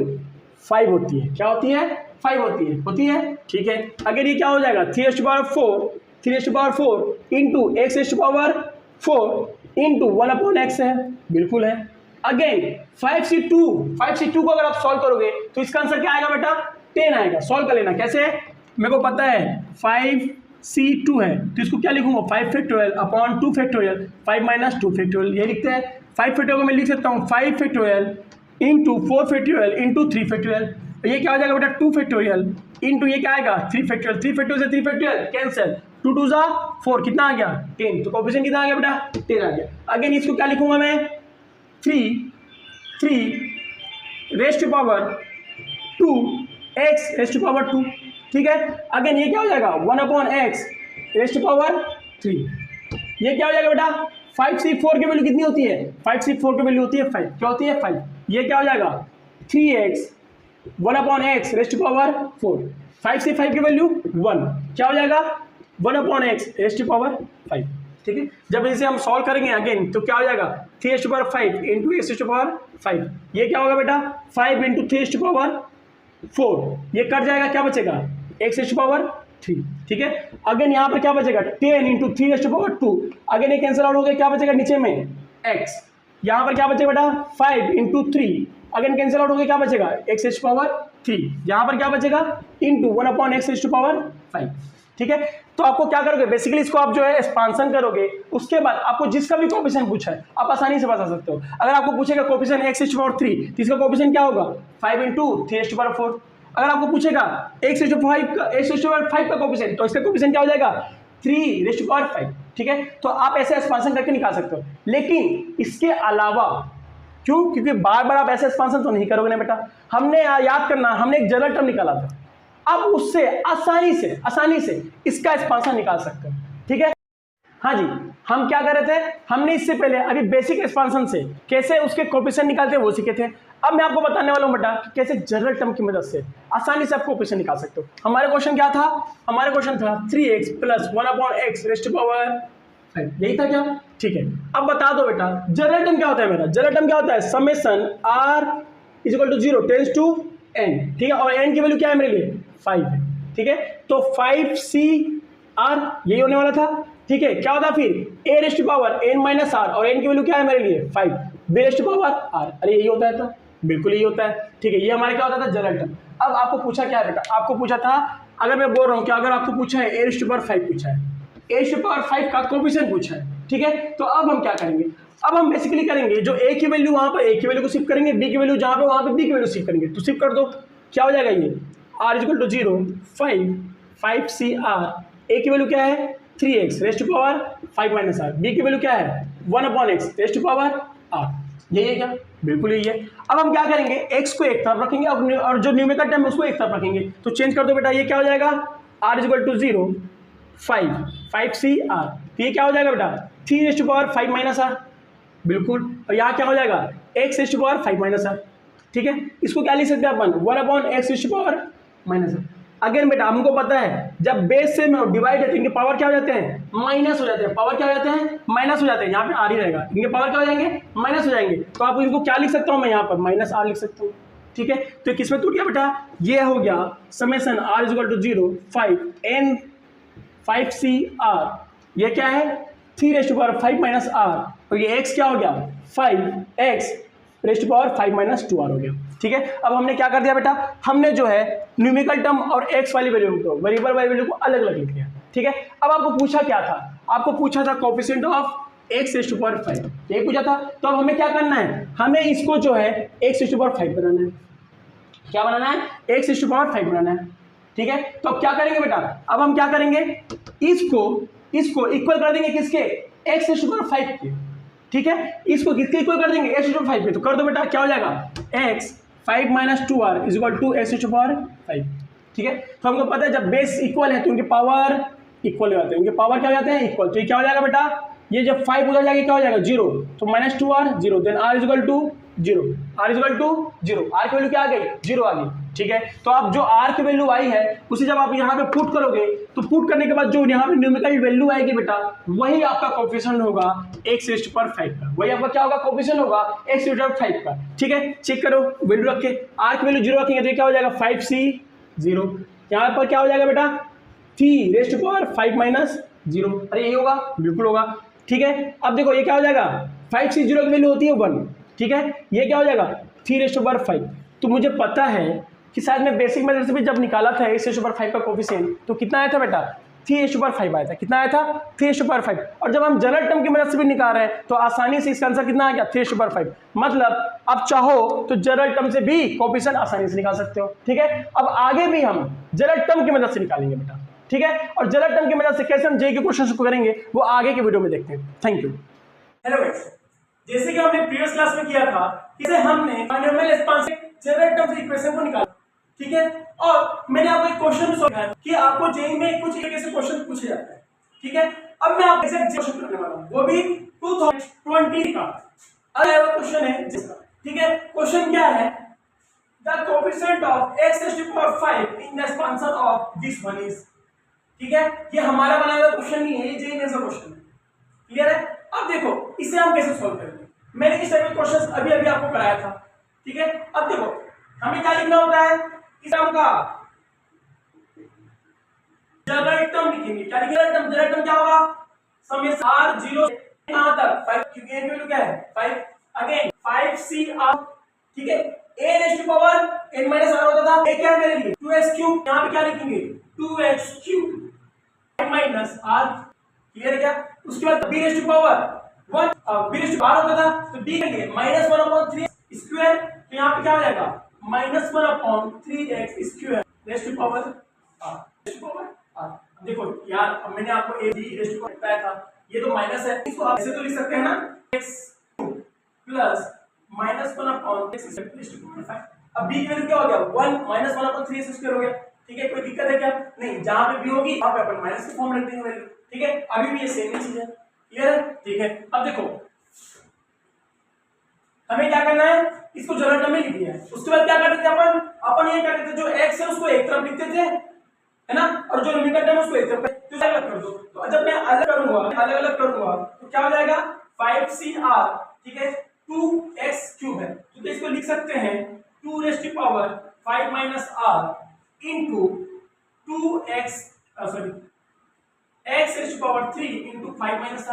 5 होती है। क्या होती है, 5 होती है, ठीक है। अगर ये क्या हो जाएगा 3 raise to power 4 into x raise to power 4 into 1/x है, बिल्कुल है। अगेन 5c2 को अगर आप सॉल्व करोगे तो इसका आंसर क्या आएगा बेटा 10 आएगा। सॉल्व कर लेना कैसे, मेरे को पता है 5c2 है तो इसको क्या लिखूंगा 5 factorial upon 2 factorial 5 minus 2 factorial, ये लिखते हैं 5 फैक्टोरियल को मैं लिख सकता हूँ 5 factorial into 4 factorial into 3 factorial, ये क्या हो जाएगा बेटा 2 फैक्टोरियल इंटू ये क्या आएगा 3 फैक्टोरियल, 3 फैक्टोरियल से 3 फैक्टोरियल कैंसिल, 2 2 जा 4 कितना आ गया 10, तो कोएफिशिएंट कितना आ गया बेटा 10 आ गया। अगेन इसको क्या लिखूंगा मैं 3 raised to power 2 x raised to power 2, ठीक है। अगेन ये क्या हो जाएगा 1 upon x raised to power 3, ये क्या हो जाएगा बेटा 5c4 की वैल्यू कितनी होती है 5c4 की वैल्यू होती है 5, क्या होती है 5, ये क्या हो जाएगा 3x 1 upon x raised to power 4, 5c5 की वैल्यू 1, क्या हो जाएगा 1 upon x raised to power 5, ठीक है। जब इसे हम सॉल्व करेंगे अगेन तो क्या हो जाएगा 3 raised to power 5 into x raised to power 5, ये क्या होगा बेटा 5 इंटू 3 रेस्ट टू पावर 4, ये कट जाएगा क्या बचेगा x रेस्ट टू पावर 3, ठीक है। अगेन यहाँ पर क्या बचेगा 10 into 3 raised to power 2, again ये कैंसिल आउट हो गया, क्या बचेगा नीचे में x, यहाँ पर क्या बचेगा बेटा 5 इंटू 3, अगेन कैंसिल आउट हो गया, क्या बचेगा x रेस्ट टू पावर 3, यहाँ पर क्या बचेगा into 1 upon x raised to power 5, ठीक है। तो आपको क्या करोगे बेसिकली इसको आप जो है एक्सपांशन करोगे, उसके बाद आपको जिसका भी कोएफिशिएंट पूछा है आप आसानी से बता सकते हो। अगर आपको पूछेगा coefficient x raised to power 3 तो इसका कोएफिशिएंट क्या होगा 5 इंटू 3 रेस्ट टू पावर 4, अगर आपको पूछेगा x रेस्ट टू पावर 5 का कोएफिशिएंट तो इसका कोएफिशिएंट क्या हो जाएगा 3 रेस्ट टू पावर 5, ठीक है। तो आप ऐसे एक्सपांशन करके निकाल सकते हो, लेकिन इसके अलावा क्यों, क्योंकि बार बार आप ऐसे एक्सपांशन तो नहीं करोगे ना बेटा, हमने याद करना हमने एक जनरल टर्म निकाला था, अब उससे आसानी से इसका एक्सपांशन निकाल सकते हो, ठीक है। हाँ जी, हम क्या कर रहे थे, हमने इससे पहले अभी बेसिक एक्सपांशन से कैसे उसके कोएफिशिएंट निकालते हैं वो सीखे थे। अब मैं आपको बताने वाला हूं बेटा कि कैसे जनरल टर्म की मदद से आसानी से आप कोएफिशिएंट निकाल सकते हो। हमारे क्वेश्चन क्या था, हमारे क्वेश्चन था 3x plus 1 upon x raised to power 5, यही था क्या, ठीक है। अब बता दो बेटा जनरल टर्म क्या होता है, मेरा जनरल टर्म क्या होता है summation r is equal to 0 tends to n, ठीक है, और n की वैल्यू क्या है मेरे लिए 5 है, ठीक है। तो 5cr यही होने वाला था, ठीक है। क्या होता फिर a raised to power n minus r और n की वैल्यू क्या है मेरे लिए 5, b raised to power r, अरे यही होता है, था बिल्कुल यही होता है, ठीक है। ये हमारे क्या होता था जनरल टर्म। अब आपको पूछा क्या है बेटा, आपको पूछा था, अगर मैं बोल रहा हूँ कि अगर आपको पूछा है a रेस्ट टू पावर 5 पूछा है, a रेस्ट टू पावर 5 का कोएफिशिएंट पूछा है, ठीक है। तो अब हम क्या करेंगे, अब हम बेसिकली करेंगे जो a की वैल्यू वहां पर a की वैल्यू को शिफ्ट करेंगे, b की वैल्यू जहां पे वहां पे b की वैल्यू शिफ्ट करेंगे, तो शिफ्ट कर दो, क्या हो जाएगा ये r is equal to 0 5cr, a की वैल्यू क्या है 3x raised to power 5 minus r, b की वैल्यू क्या है 1 upon x raised to power r, यही है क्या, बिल्कुल यही है। अब हम क्या करेंगे x को एक तरफ रखेंगे और जो न्यूमेरिकल टर्म है उसको एक तरफ रखेंगे, तो चेंज कर दो बेटा, ये क्या हो जाएगा r is equal to 0 5cr, तो ये क्या हो जाएगा बेटा 3 raised to power 5 minus r, बिल्कुल, और यहाँ क्या हो जाएगा x raised to power 5 minus r, ठीक है। इसको क्या लिख सकते हैं अपन 1 upon x raised to power minus r। Again बेटा हमको पता है जब बेस से में डिवाइड है तो इनके पावर क्या हो जाते हैं माइनस हो जाते हैं, पावर क्या हो जाते हैं माइनस हो जाते हैं, यहाँ पे आर ही रहेगा, इनके पावर क्या हो जाएंगे माइनस हो जाएंगे, तो आप इनको क्या लिख सकता हूँ मैं यहाँ पर माइनस आर लिख सकता हूँ, ठीक है। तो किसमें टूट गया बेटा, ये हो गया summation r is equal to 0 5n 5cr, ये क्या है 3 raised to power 5 minus r, और ये x क्या हो गया 5x rest to power 5 minus 2r हो गया, ठीक है। अब हमने क्या कर दिया बेटा, हमने जो है न्यूमेरिकल टर्म और x वाली वैल्यू को वेरिएबल वाली वैल्यू को अलग अलग लिख लिया, ठीक है। अब आपको पूछा क्या था, आपको पूछा था coefficient of x raised to power 5, यही पूछा था। तो अब हमें क्या करना है, हमें इसको जो है x रेस्ट टू पावर 5 बनाना है, क्या बनाना है x रेस्ट टू पावर 5 बनाना है, ठीक है। तो अब क्या करेंगे बेटा, अब हम क्या करेंगे, इसको इक्वल कर देंगे किसके x रेस्ट टू पावर 5 के, ठीक है। इसको किसके इक्वल कर देंगे x रेस्ट टू पावर 5 पे, तो कर दो बेटा, क्या हो जाएगा x 5 minus 2r is equal to x raised to power 5, ठीक है। तो हमको पता है जब बेस इक्वल है तो उनके पावर इक्वल हो जाते हैं, उनके पावर क्या हो जाते हैं इक्वल, तो ये क्या हो जाएगा बेटा, ये जब 5 उधर जाएगा क्या हो जाएगा 0, तो minus 2r 0, then r is equal to 0, r is equal to 0, r की वैल्यू क्या आ गई 0 आ गई, ठीक है। तो अब जो r की वैल्यू आई है उसे जब आप यहाँ पे पुट करोगे तो पुट करने के बाद जो यहाँ पे न्यूमेरिकल वैल्यू आएगी बेटा वही आपका कोएफिशिएंट होगा x रेस्ट पावर 5 का, वही आपका क्या होगा कोएफिशिएंट होगा x रेस्ट पावर 5 का, ठीक है। चेक करो वैल्यू रख के, r की वैल्यू 0 रखेंगे तो क्या हो जाएगा 5c0, यहाँ पर क्या हो जाएगा बेटा 3 रेस्ट पावर 5 माइनस 0, अरे यही होगा, बिल्कुल होगा, ठीक है। अब देखो ये क्या हो जाएगा 5c0 की वैल्यू होती है 1, ठीक है, ये क्या हो जाएगा 3/5। तो मुझे पता है कि शायद मैं बेसिक मेथड से भी जब निकाला था 1/5 का कोफिशिएंट तो कितना आया था बेटा 3/5 आया था। कितना आया था 3/5। और जब हम जनरल टर्म की मदद से भी निकाल रहे हैं तो आसानी से इसका आंसर कितना आ गया 3/5। मतलब आप चाहो तो जनरल टर्म से भी कोफिशिएंट आसानी से निकाल सकते हो। ठीक है, अब आगे भी हम जनरल टर्म की मदद से निकालेंगे बेटा। ठीक है, और जनरल टर्म की मदद से कैसे हम जे के क्वेश्चन को करेंगे वो आगे के वीडियो में देखते हैं। Thank you. हेलो गाइस, जैसे कि हमने प्रीवियस क्लास में किया था, इसे हमने पॉलिनोमियल एक्सपांशन जनरल टर्म से इक्वेशन को निकाला। ठीक है, और मैंने आपको एक क्वेश्चन सॉल्व किया कि आपको जेई में कुछ तरीके से क्वेश्चन पूछे जाते हैं। ठीक है, अब मैं आपको एग्जैक्ट क्वेश्चन करने वाला हूं, वो भी 2020 का अलग क्वेश्चन है जिसका। ठीक है, क्वेश्चन क्या है, the coefficient of x⁵ in the expansion of this one is. ठीक है, ये हमारा बनाया हुआ क्वेश्चन नहीं है, ये जेई में से क्वेश्चन है। क्लियर है? अब देखो इसे हम कैसे सॉल्व करेंगे। मैंने इस टाइप के क्वेश्चंस अभी अभी आपको कराया था। ठीक है, अब देखो हमें क्या लिखना होता है, इस टर्म का जनरल टर्म लिखेंगे। क्या लिखेंगे जनरल टर्म क्या होगा, समेशन r0 कहां तक 5, क्योंकि n की वैल्यू क्या है 5। Again 5cr। ठीक है, a⁻n - r होता था, a क्या है मेरे लिए 2x3। यहां पे क्या लिखेंगे 2x3 माइनस r। क्लियर है क्या? उसके बाद b⁻1 b⁻r होता था तो b के लिए -1/3 स्क्वायर। तो यहाँ पे क्या हो जाएगा -1/3x square raise to power r। देखो यार, अब मैंने आपको a b raise to power बताया था, ये तो माइनस है, इसको आप ऐसे तो लिख सकते हैं ना x plus -1/x raise to power 5। अब b की वैल्यू क्या हो गया 1 -1/3 स्क्वायर हो गया। ठीक है, कोई दिक्कत है क्या? नहीं, जहां पे b होगी वहां पे अपन माइनस की फॉर्म रख देंगे वैल्यू। ठीक है, अभी भी ये सेम ही चीज है। क्लियर है? ठीक है, अब देखो हमें क्या करना है, इसको जनरल टर्म में लिख दिया है। उसके बाद क्या करते थे अपन ये करते थे, जो x है उसको एक तरफ लिखते थे, है ना, और जो न्यूमरिकल टर्म उसको एक तरफ तो अलग कर दो। तो जब मैं अलग करूंगा तो क्या हो जाएगा 5cr। ठीक है, 2x³ है तो इसको लिख सकते हैं 2⁵ r into 2x x⁵3 into 5 - r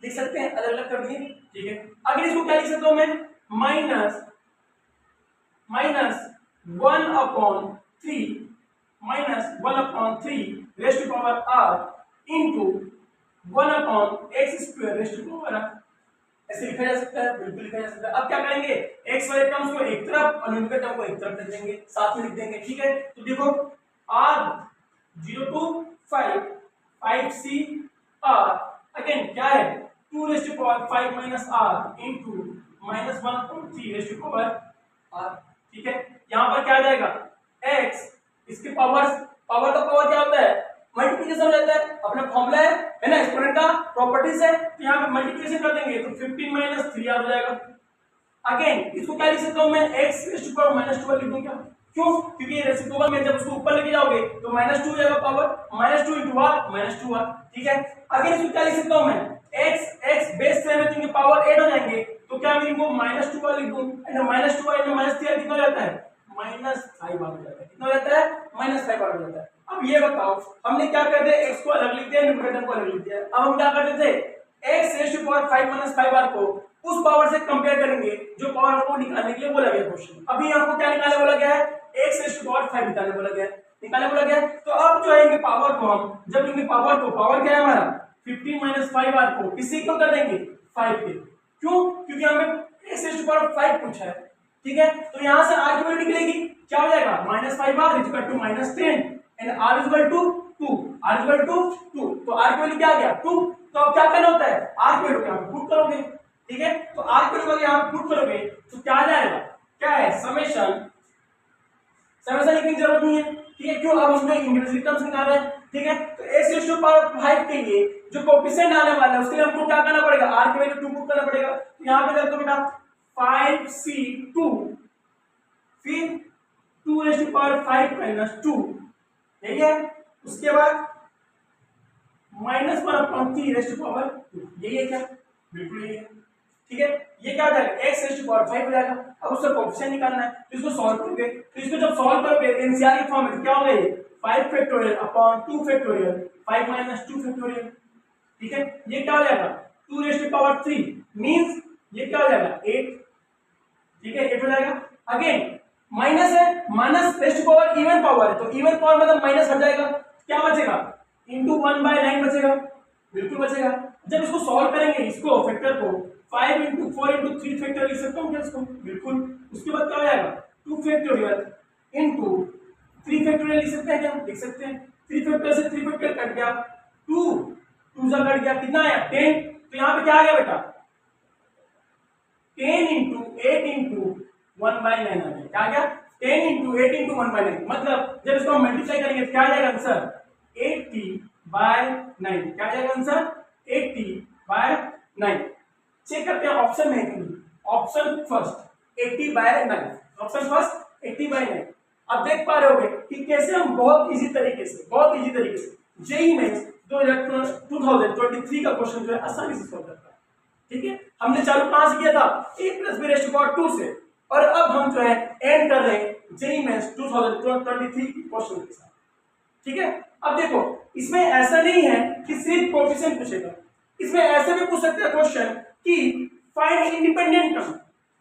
लिख सकते हैं, अलग अलग कर दिए। ठीक है, अगर इसको क्या लिख सकता हूं मैं -1/3 raise to power r into 1/x² raise to power r। ऐसे लिखा जा सकता है, बिल्कुल लिखा जा सकता है। अब क्या करेंगे, x वाले टर्म्स को एक तरफ और न्यूमरिकल टर्म को एक तरफ रख देंगे, साथ में लिख देंगे। ठीक है, तो देखो r0 to 5cr अगेन क्या है 2⁵ r into -1/3 raise to power r। ठीक है, यहां पर क्या आ जाएगा x, इसके पावर का पावर क्या होता है मल्टीप्लिकेशन रहता है, अपना फॉर्मूला है ना, एक्सपोनेंट का प्रॉपर्टीज है। तो यहां पे मल्टीप्लिकेशन कर देंगे तो 15 - 3r हो जाएगा। अगेन इसको क्या लिख सकता हूं मैं x⁻² लिख दूं क्या? क्यों? क्योंकि ये रेसिप्रोकल में जब उसको ऊपर लेके जाओगे तो -2 हो जाएगा पावर, -2 into r -2r। ठीक है, अगेन इसको क्या लिख सकता हूं मैं x बेस से में पावर ऐड हो जाएंगे तो क्या मैं इनको -2r लिख दूं, एंड -2r into -3r कितना हो जाता है -5r हो जाता है। कितना हो जाता है -5r हो जाता है। अब ये बताओ, हमने क्या कर दिया, x को अलग लिख दिया, न्यूमरेटर को अलग लिख दिया। अब हम क्या करते थे, x⁵ 5 - 5r को उस पावर से कंपेयर करेंगे जो पावर हमको निकालने के लिए बोला गया क्वेश्चन। अभी हमको क्या निकालने बोला गया है x⁵5 निकालने बोला गया है। तो अब जो है इनके पावर को हम जब इनके पावर क्या है हमारा 15 - 5r को किसी को कर देंगे 5 के। क्यों? क्योंकि हमें x⁵5 पूछा है। ठीक है, तो यहां से r की वैल्यू निकलेगी, क्या हो जाएगा -5r = 10 एंड r = 2। तो r की वैल्यू क्या आ गया 2। तो अब क्या करना होता है, r की वैल्यू यहां पुट करोगे। ठीक है, तो r की वैल्यू यहां पुट करोगे तो क्या आ जाएगा, क्या है समेशन लिखने की जरूरत नहीं है। ठीक है, क्यों? अब हम जो इंडिविजुअल टर्म्स निकाल रहे हैं। ठीक है, तो x⁵5 के लिए जो कोएफिशिएंट आने वाला है उसके लिए हमको क्या करना पड़ेगा, r की वैल्यू 2 पुट करना पड़ेगा। तो यहां पे देखो बेटा 5c2 फिर 2⁵5 - 2 यही है, उसके बाद -1/3 रेज़ टू पावर 2 यही है क्या? बिल्कुल यही है। ठीक है, ये क्या हो जाएगा x⁵5 हो जाएगा। अब उसका कोएफिशिएंट निकालना है तो इसको सॉल्व करोगे, तो इसको जब सॉल्व करोगे एनसीआर की फॉर्म में क्या होगा, ये 5 फैक्टोरियल अपॉन 2 फैक्टोरियल 5 - 2 फैक्टोरियल। ठीक है, ये क्या हो जाएगा 2⁵3 मींस ये क्या हो जाएगा 8 ठीक है, 8 हो जाएगा। अगेन माइनस है, minus rest power even power है, तो इवन पावर मतलब माइनस हट जाएगा, क्या बचेगा, इंटू 1/9 बचेगा, बिल्कुल बचेगा। जब इसको सॉल्व करेंगे, इसको फैक्टर को 5 इंटू 4 इंटू 3 फैक्टर लिख सकता हूँ क्या इसको, बिल्कुल। उसके बाद क्या हो जाएगा, 2 फैक्टोरियल इंटू 3 फैक्टोरियल लिख सकते हैं क्या, लिख सकते हैं। 3 फैक्टर से 3 फैक्टर कट गया, 2 2 जा कट गया, कितना आया 10, तो यहाँ पे क्या आ गया बेटा 10 इंटू 8 इंटू 1/9 आ गया, क्या आ गया 10 इंटू 8 इंटू 1/9, मतलब जब इसको हम मल्टीप्लाई करेंगे तो क्या आ जाएगा आंसर 80/9, क्या आ जाएगा आंसर 80/9। चेक करते हैं ऑप्शन में है कि नहीं, ऑप्शन फर्स्ट 80/9, ऑप्शन फर्स्ट 80/9। अब देख पा रहे होगे कि कैसे हम बहुत इजी तरीके से जेईई मेंस 2023 का क्वेश्चन जो है आसानी से सॉल्व करता है। ठीक है, हमने चालू कहां से किया था, a + b raise to power 2 से, और अब हम जो है एंड कर रहे हैं जेईई मेंस 2023 की क्वेश्चन के साथ। ठीक है, अब देखो इसमें ऐसा नहीं है कि सिर्फ कोएफिशिएंट पूछेगा, इसमें ऐसे भी पूछ सकते हैं क्वेश्चन कि find independent term.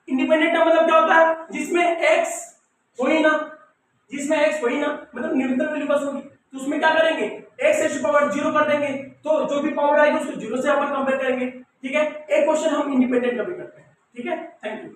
Independent term मतलब क्या होता है, जिसमें x हो ही ना, मतलब न्यूनतम वैल्यू बस होगी, तो उसमें क्या करेंगे x रेज़ टू पावर 0 कर देंगे, तो जो भी पावर आएगी उसको 0 से अपन कंपेयर करेंगे। ठीक है, एक क्वेश्चन हम इंडिपेंडेंट का भी करते हैं। ठीक है, थैंक यू।